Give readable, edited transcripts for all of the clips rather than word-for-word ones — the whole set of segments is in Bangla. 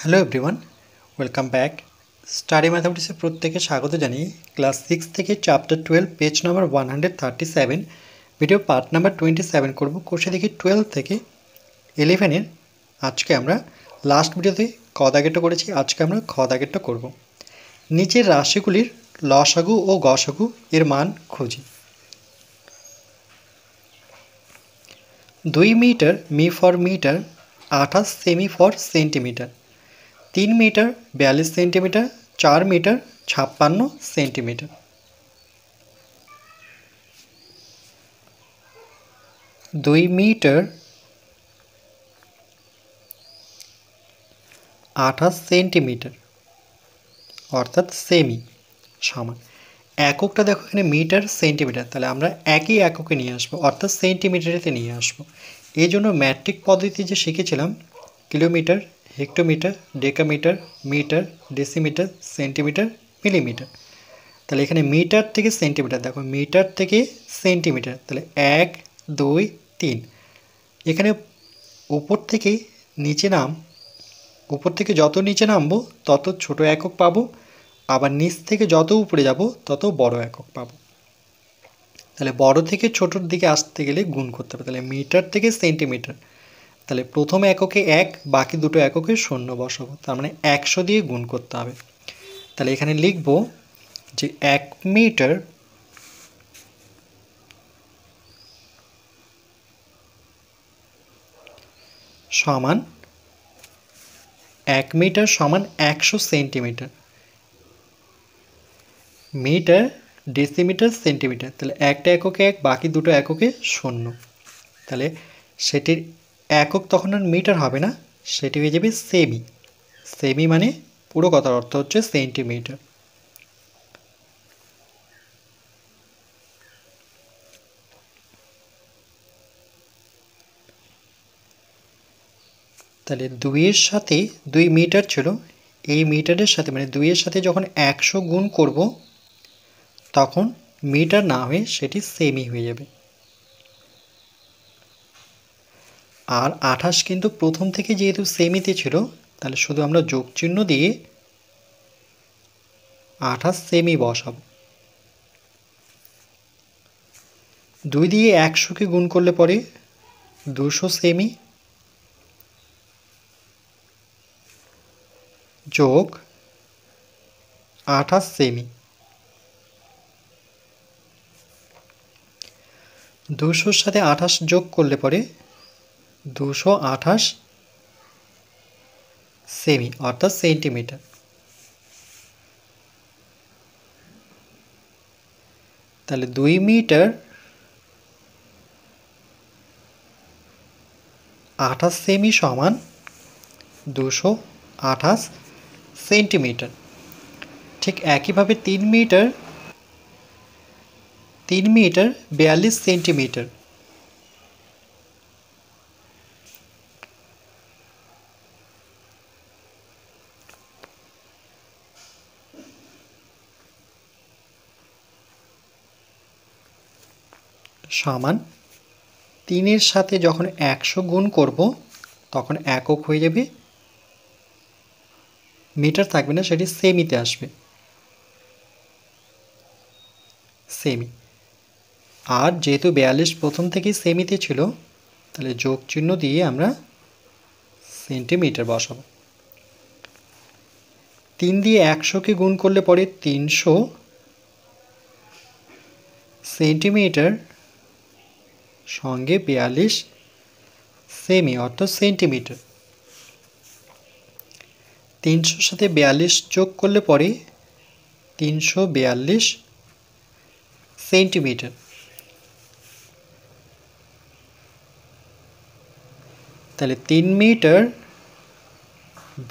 Hello everyone, welcome back. Study ম্যাথামেটিক্সে প্রত্যেকে স্বাগত জানিয়ে ক্লাস 6 থেকে chapter 12 page number 137 video part number 27 করব। কোর্সে দেখি 12 থেকে 11-এর আজকে আমরা লাস্ট ভিডিওতে ক দাগেরটা করেছি, আজকে আমরা খ দাগেরটা করব। নিচের রাশিগুলির লসাগু ও গসাগু এর মান খুঁজি। 2 metre m for metre, 28 cm for centimetre, 3 metre 42 centimetre, 4 metre 56 centimetre. 2 metre 28 centimetre অর্থাৎ সেমি সমান এককটা দেখো এখানে মিটার সেন্টিমিটার, তাহলে আমরা একই এককে নিয়ে আসবো অর্থাৎ সেন্টিমিটারেতে নিয়ে আসবো। এই জন্য ম্যাট্রিক পদ্ধতি যে শিখেছিলাম kilometre, hectometre, decametre, metre, decimetre, centimetre, millimetre, তাহলে এখানে মিটার থেকে সেন্টিমিটার, দেখো মিটার থেকে সেন্টিমিটার, তাহলে 1 2 3। এখানে উপর থেকে নিচে উপর থেকে যত নিচে নামবো তত ছোট একক পাবো, আবার নিচ থেকে যত উপরে যাব তত বড় একক পাবো। তাহলে বড় থেকে ছোটোর দিকে আসতে গেলে গুণ করতে হবে, তাহলে মিটার থেকে সেন্টিমিটার, তাহলে প্রথম এককে 1, বাকি দুটো এককে 0 বসাবো, তার মানে 100 দিয়ে গুণ করতে হবে। তাহলে এখানে লিখব যে 1 মিটার সমান 1 মিটার সমান 100 সেন্টিমিটার। মিটার, ডেসিমিটার, সেন্টিমিটার, তাহলে একটা এককে 1, বাকি দুটো এককে 0, তাহলে সেটির একক তখন আর মিটার হবে না, সেটি হয়ে যাবে সেমি। সেমি মানে পুরো কথার অর্থ হচ্ছে সেন্টিমিটার। তাহলে 2-এর সাথে 2 মিটার ছিল, এই মিটারের সাথে মানে 2-এর সাথে যখন 100 গুণ করব তখন মিটার না হয়ে সেটি সেমি হয়ে যাবে। আর 28 কিন্তু প্রথম থেকে যেহেতু সেমিতে ছিল, তাহলে শুধু আমরা যোগ চিহ্ন দিয়ে 28 সেমি বসাবো। 2 দিয়ে 100কে গুণ করলে পরে 200 সেমি যোগ 28 সেমি, 200-র সাথে 28 যোগ করলে পরে 228 সেমি অর্থাৎ সেন্টিমিটার। তাহলে 2 মিটার 28 সেমি সমান 228 সেন্টিমিটার। ঠিক একইভাবে 3 মিটার 42 সেন্টিমিটার, সমান 3-এর সাথে যখন 100 গুণ করব তখন একক হয়ে যাবে, মিটার থাকবে না, সেটি সেমিতে আসবে, সেমি। আর যেহেতু 42 প্রথম থেকেই সেমিতে ছিল, তাহলে যোগ চিহ্ন দিয়ে আমরা সেন্টিমিটার বসাবো। 3 দিয়ে 100কে গুণ করলে পরে 300 সেন্টিমিটার সঙ্গে 42 সেমি অর্থাৎ সেন্টিমিটার। 300-র সাথে 42 যোগ করলে পরে 342 সেন্টিমিটার। তাহলে 3 মিটার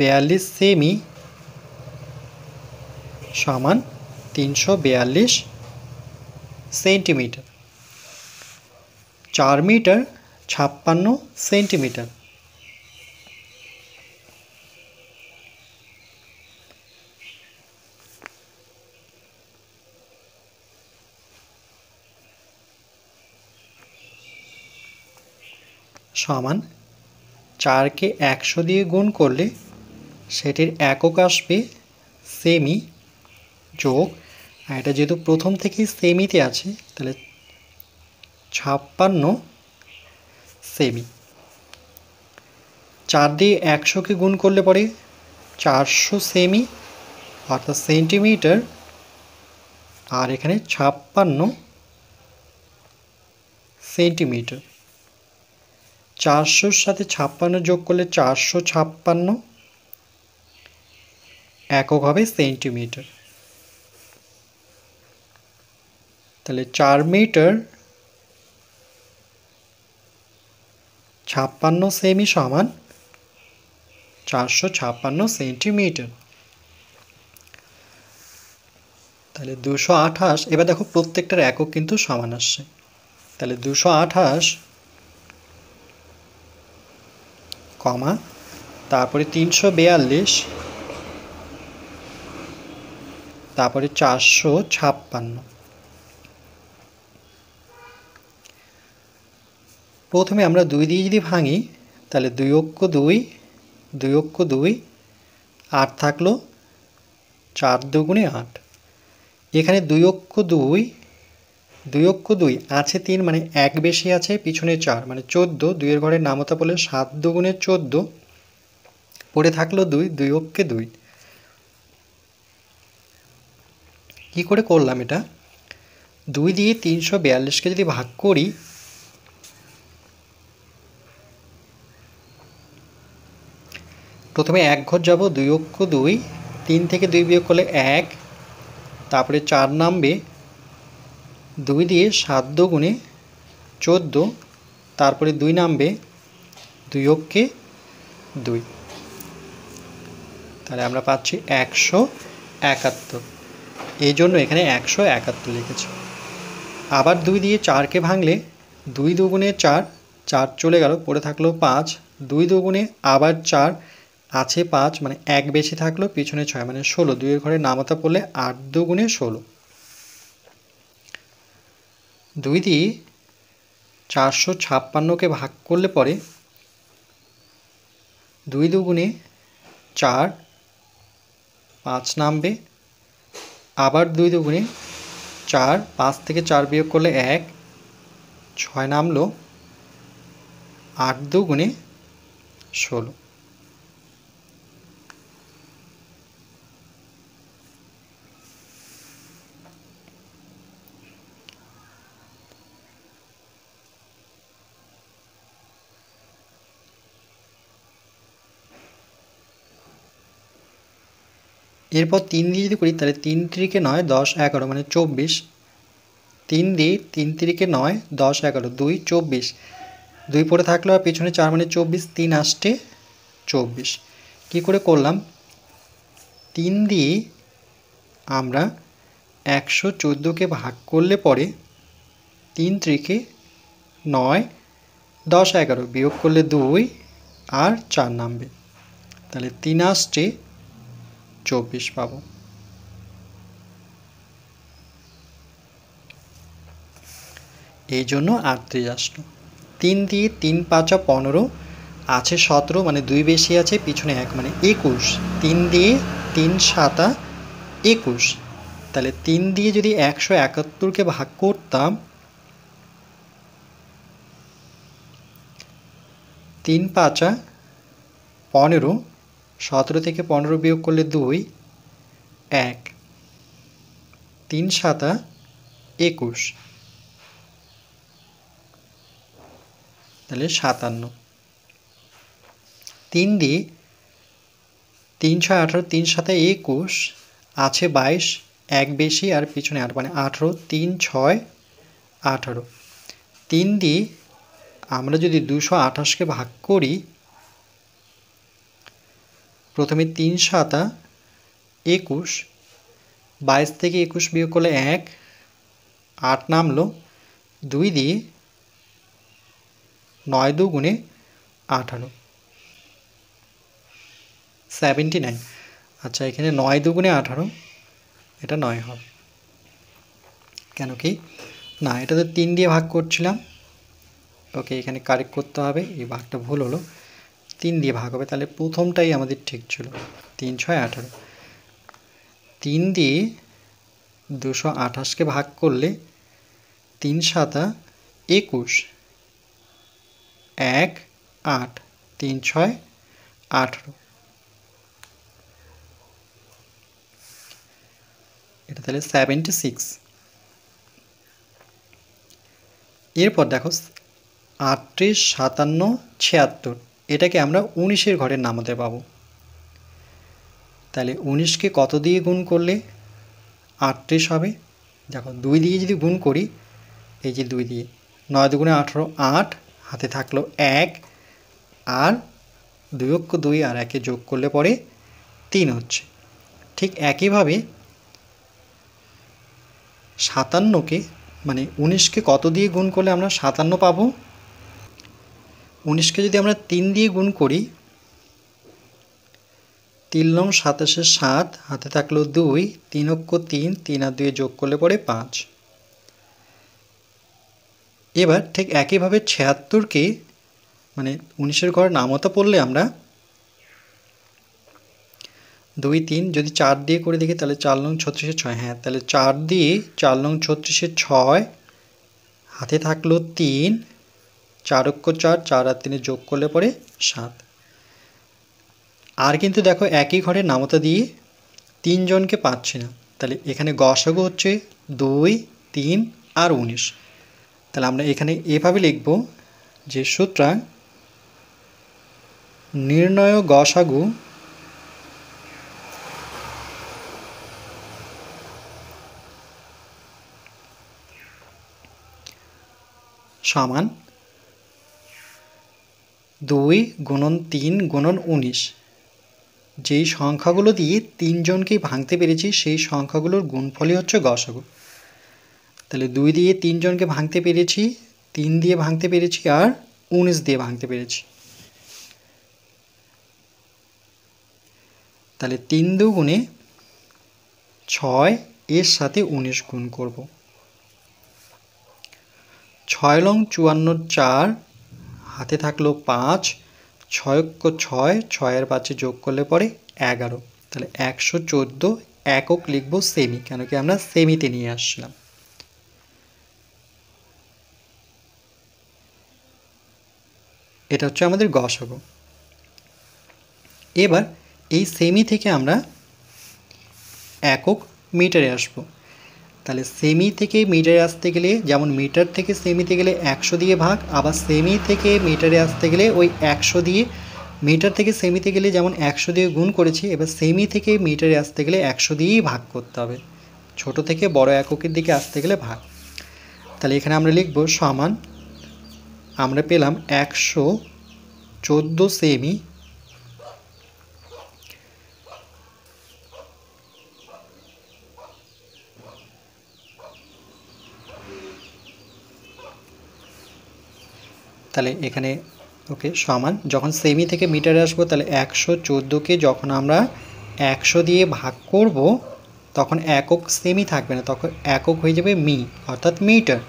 42 সেমি সমান 342 সেন্টিমিটার। 4 metre 56 centimetre. সমান 4কে 100 দিয়ে গুণ করলে সেটির একক আসবে সেমি যোগ, আর এটা যেহেতু প্রথম থেকেই সেমিতে আছে তাহলে 56 সেমি। 4 দিয়ে 100কে গুণ করলে পরে 400 সেমি অর্থাৎ সেন্টিমিটার, আর এখানে 56 সেন্টিমিটার। 400-র সাথে 56 যোগ করলে 456, একক হবে সেন্টিমিটার। তাহলে 4 মিটার 56 সেমি সমান 456 সেন্টিমিটার। তাহলে 228। এবার দেখো প্রত্যেকটার একক কিন্তু সমান আসছে। তাহলে 228 কমা তারপরে 342 তারপরে 456। প্রথমে আমরা 2 দিয়ে যদি ভাঙি তাহলে 2 অক্ষ 2, 2 অক্ষ 2, 8 থাকলো, 4 দুগুণে 8। এখানে 2 অক্ষ 2, 2 অক্ষ 2 আছে 3 মানে 1 বেশি আছে, পিছনে 4 মানে 14, 2 এর ঘরে নামতা পড়লে 7 দুগুণে 14, পড়ে থাকলো 2, 2 অক্ষে 2। কি করে করলাম এটা? 2 দিয়ে 342কে যদি ভাগ করি, প্রথমে 1 ঘর যাব, 2 অক্ষ 2, 3 থেকে 2 বিয়োগ করলে 1, তারপরে 4 নামবে, 2 দিয়ে 7 দুগুণে 14, তারপরে 2 নামবে, 2 অক্ষে 2। তাহলে আমরা পাচ্ছি 171। এই জন্য এখানে 171 লিখেছি। আবার 2 দিয়ে 4কে ভাঙলে 2 দুগুণে 4, 4 চলে গেল, পড়ে থাকলো 5, 2 দুগুণে আবার 4 আছে 5 মানে 1 বেশি থাকলো, পিছনে 6 মানে 16, 2 এর ঘরে নামতা পড়লে 8 দুগুণে 16। 2 দিয়ে 456কে ভাগ করলে পরে 2 দুগুণে 4, 5 নামবে, আবার 2 দুগুণে 4, 5 থেকে 4 বিয়োগ করলে 1, 6 নামলো, 8 দুগুণে 16। এরপর 3 দিয়ে যদি করি তাহলে 3 3কে 9, 10 11 মানে 24। 3 দিয়ে 3 3কে 9, 10 11, 2 24, 2 পড়ে থাকলো আর পিছনে 4 মানে 24, 3 আসতে 24। কী করে করলাম? 3 দিয়ে আমরা 114কে ভাগ করলে পরে 3 3কে 9, 10 11 বিয়োগ করলে 2 আর 4 নামবে, তাহলে 3 আসতে 24 পাবো। এই জন্য 38 আসলো। 3 দিয়ে 3 5 15, আছে 17 মানে 2 বেশি আছে, পিছনে 1 মানে 21, 3 দিয়ে 3 7 21। তাহলে 3 দিয়ে যদি 171কে ভাগ করতাম, 3 5 15, 17 থেকে 15 বিয়োগ করলে 2, 1, 3 7 21, তাহলে 57। 3 দিয়ে 3 6 18, 3 7 21, আছে 22, 1 বেশি আর পিছনে 8 মানে 18, 3 6 18। 3 দিয়ে আমরা যদি 228কে ভাগ করি, প্রথমে 3 7 21, 22 থেকে 21 বিয়োগ করলে 1, 8 নামলো, 2 দিয়ে 9 দুগুণে 18, 79। আচ্ছা, এখানে 9 দুগুণে 18, এটা 9 হবে। কেন কি না, এটা তো 3 দিয়ে ভাগ করছিলাম। ওকে, এখানে কারেক্ট করতে হবে, এই ভাগটা ভুল হলো। 3 দিয়ে ভাগ হবে, তাহলে প্রথমটাই আমাদের ঠিক ছিল। 3 6 18, 3 দিয়ে 228কে ভাগ করলে 3 7 21, 1 8, 3 6 18, এটা তাহলে 76। এরপর দেখো 38 57 76, এটাকে আমরা 19-এর ঘরের নামতে পাবো। তাহলে 19কে কত দিয়ে গুণ করলে 38 হবে? দেখো 2 দিয়ে যদি গুণ করি, এই যে 2 দিয়ে 9 দুগুণে 18, 8 হাতে থাকলো 1, আর 2 অক্ষ 2 আর 1-এ যোগ করলে পরে 3 হচ্ছে। ঠিক একইভাবে 57কে মানে 19কে কত দিয়ে গুণ করলে আমরা 57 পাবো? 19কে যদি আমরা 3 দিয়ে গুণ করি, 3 লং 27-এ 7 হাতে থাকলো 2, 3 অক্ষ 3, 3 আর 2 যোগ করলে পরে 5। এবার ঠিক একইভাবে 76কে মানে 19-এর ঘর নামতা পড়লে আমরা 2 3 যদি 4 দিয়ে করে দেখি, তাহলে 4 লং 36-এ 6, হ্যাঁ তাহলে 4 দিয়ে 4 লং 36-এ 6 হাতে থাকলো 3, 4 অক্ষ 4, 4 আর 3 যোগ করলে পরে 7। আর কিন্তু দেখো একই ঘরের নামতা দিয়ে 3 জনকে পাচ্ছি না, তাহলে এখানে গসাগু হচ্ছে 2 3 আর 19। তাহলে আমরা এখানে এভাবে লিখব যে সুতরাং নির্ণয় গসাগু সমান 2 গুণন 3 গুণন 19। যেই সংখ্যাগুলো দিয়ে 3 জনকেই ভাঙতে পেরেছি সেই সংখ্যাগুলোর গুণফলই হচ্ছে গসাগু। তাহলে 2 দিয়ে 3 জনকে ভাঙতে পেরেছি, 3 দিয়ে ভাঙতে পেরেছি, আর 19 দিয়ে ভাঙতে পেরেছি। তাহলে 3 দুগুণে 6, এর সাথে 19 গুণ করব। 6 লং 54 4 হাতে থাকলো 5, 6 অক্ষ 6, 6 এর 5-এ যোগ করলে পরে 11। তাহলে 114 একক লিখব সেমি, কেন কি আমরা সেমিতে নিয়ে আসছিলাম। এটা হচ্ছে আমাদের গসাগু। এবার এই সেমি থেকে আমরা একক মিটারে আসব। তাহলে সেমি থেকে মিটারে আসতে গেলে, যেমন মিটার থেকে সেমিতে গেলে 100 দিয়ে ভাগ, আবার সেমি থেকে মিটারে আসতে গেলে ওই 100 দিয়ে, মিটার থেকে সেমিতে গেলে যেমন 100 দিয়ে গুণ করেছি, এবার সেমি থেকে মিটারে আসতে গেলে 100 দিয়েই ভাগ করতে হবে। ছোট থেকে বড় এককের দিকে আসতে গেলে ভাগ। তাহলে এখানে আমরা লিখব সমান, আমরা পেলাম 114 সেমি তাহলে এখানে ওকে সমান, যখন সেমি থেকে মিটারে আসবো তাহলে 114কে যখন আমরা 100 দিয়ে ভাগ করব তখন একক সেমি থাকবে না, তখন একক হয়ে যাবে মি, অর্থাৎ মিটার।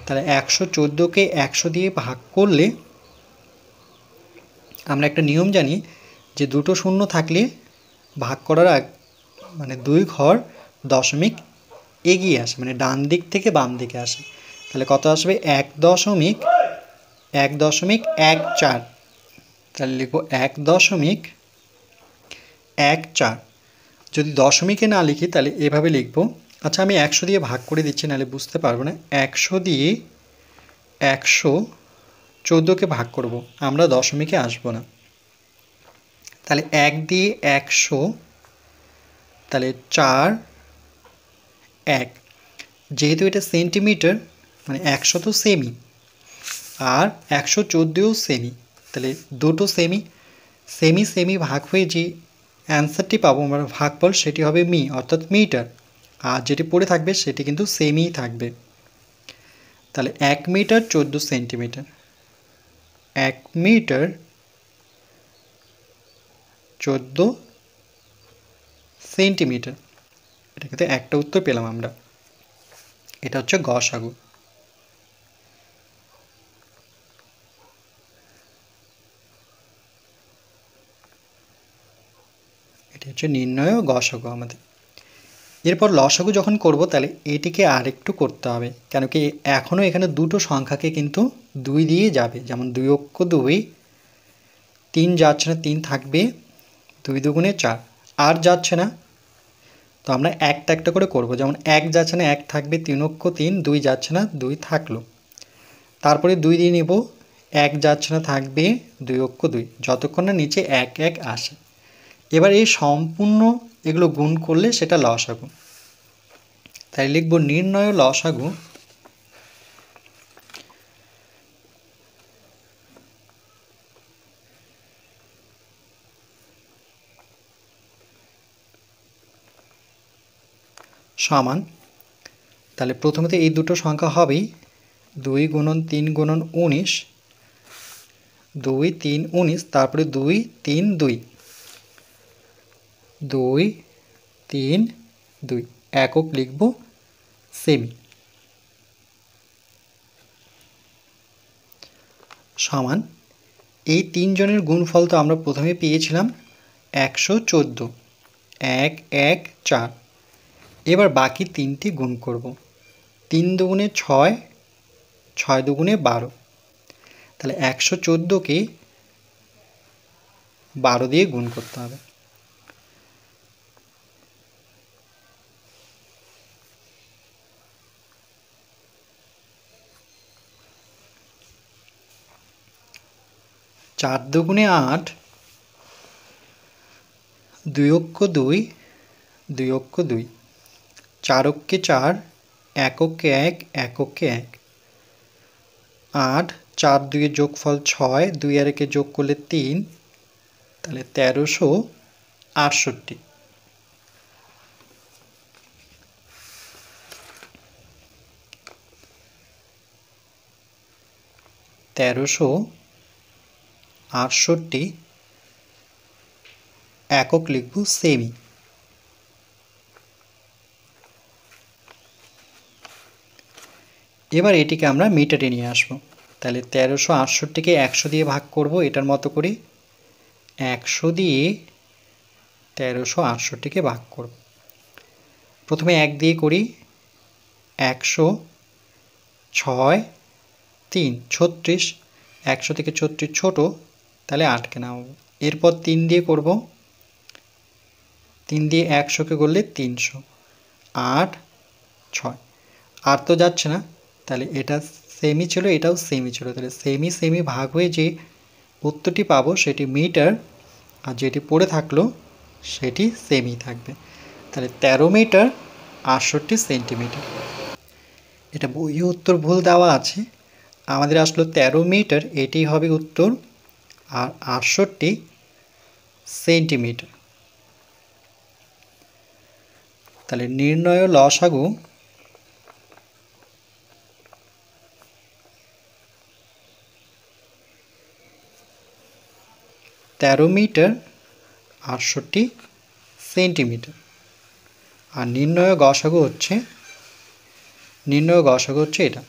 তাহলে 114কে 100 দিয়ে ভাগ করলে আমরা একটা নিয়ম জানি যে দুটো শূন্য থাকলে ভাগ করার মানে 2 ঘর দশমিক এগিয়ে আসে, মানে ডান দিক থেকে বাম দিকে আসে। তাহলে কত আসবে? 1.14। তাহলে লিখব 1.14। যদি দশমিকে না লিখি তাহলে এভাবে লিখব। আচ্ছা আমি 100 দিয়ে ভাগ করে দিচ্ছি, নাহলে বুঝতে পারবো না। 100 দিয়ে 114কে ভাগ করব, আমরা দশমিকে আসব না। তাহলে 1 দিয়ে 100, তাহলে 4 1। যেহেতু এটা সেন্টিমিটার মানে 100 তো সেমি, আর 114ও সেমি, তাহলে দুটো সেমি, সেমি সেমি ভাগ হয়ে যে অ্যান্সারটি পাবো আমরা ভাগফল, সেটি হবে মি, অর্থাৎ মিটার। আর যেটি পড়ে থাকবে সেটি কিন্তু সেমিই থাকবে। তাহলে 1 মিটার 14 সেন্টিমিটার। 1 metre 14 centimetre. এটা কিন্তু একটা উত্তর পেলাম আমরা। এটা হচ্ছে গসাগু। হচ্ছে নির্ণয় গসাগু আমাদের। এরপর লসাগু যখন করব তাহলে এটিকে আরেকটু করতে হবে, কেন কি এখনও এখানে দুটো সংখ্যাকে কিন্তু 2 দিয়ে যাবে, যেমন 2 অক্ষ 2, 3 যাচ্ছে না 3 থাকবে, 2 দুগুণে 4 আর যাচ্ছে না, তো আমরা একটা একটা করে করব, যেমন 1 যাচ্ছে না 1 থাকবে, 3 অক্ষ 3, 2 যাচ্ছে না 2 থাকলো, তারপরে 2 দিয়ে নেব, 1 যাচ্ছে না থাকবে 2 অক্ষ 2, যতক্ষণ না নিচে 1 1 আসে। এবার এই সম্পূর্ণ এগুলো গুণ করলে সেটা লসাগু। তাই লিখব নির্ণয় লসাগু সমান, তাহলে প্রথমে এই দুটো সংখ্যা হবেই 2 গুণন 3 গুণন 19, 2 3 19, তারপরে 2 3 2, 2 3 2, একক লিখব সেমি, সমান এই তিনজনের গুণফল তো আমরা প্রথমে পেয়েছিলাম 114, 1 1 4। এবার বাকি তিনটি গুণ করব, 3 দুগুণে 6, 6 দুগুণে 12, তাহলে 114কে 12 দিয়ে গুণ করতে হবে। চার দুগুণে 8, 2 অক্ষ 2, 2 অক্ষ 2, 4 অক্ষে 4, 1 অক্ষে 1, 1 অক্ষে 1, 8, 4 2 এর যোগফল 6, 2 আর 1 যোগ করলে 3, তাহলে 1368। একক লিখব সেমি। এবার এটিকে আমরা মিটারে নিয়ে আসব, তাহলে 1368কে 100 দিয়ে ভাগ করব, এটার মতো করে 100 দিয়ে 1368কে ভাগ করব। প্রথমে 1 দিয়ে করি, 100, 6 3 36, 100 থেকে 36 ছোট, তাহলে 8কে নামাবো। এরপর 3 দিয়ে করব, 3 দিয়ে 100কে করলে 300, 8 6, আর তো যাচ্ছে না, তাহলে এটা সেমি ছিল এটাও সেমি ছিল, তাহলে সেমি সেমি ভাগ হয়ে যে উত্তরটি পাবো সেটি মিটার, আর যেটি পড়ে থাকলো সেটি সেমি থাকবে। তাহলে 13 মিটার 68 সেন্টিমিটার। এটা বইয়ে উত্তর ভুল দেওয়া আছে, আমাদের আসলো 13 মিটার, এটি হবে উত্তর, আর 68 সেন্টিমিটার। তাহলে নির্ণয় লসাগু তেরো মিটার 68 সেন্টিমিটার, আর নির্ণয় গসাগু হচ্ছে এটা।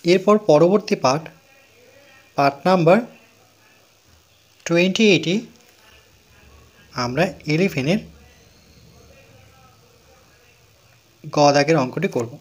এরপর পরবর্তী পার্ট নাম্বার 28-এ আমরা 11-এর গ দাগের অঙ্কটি করব।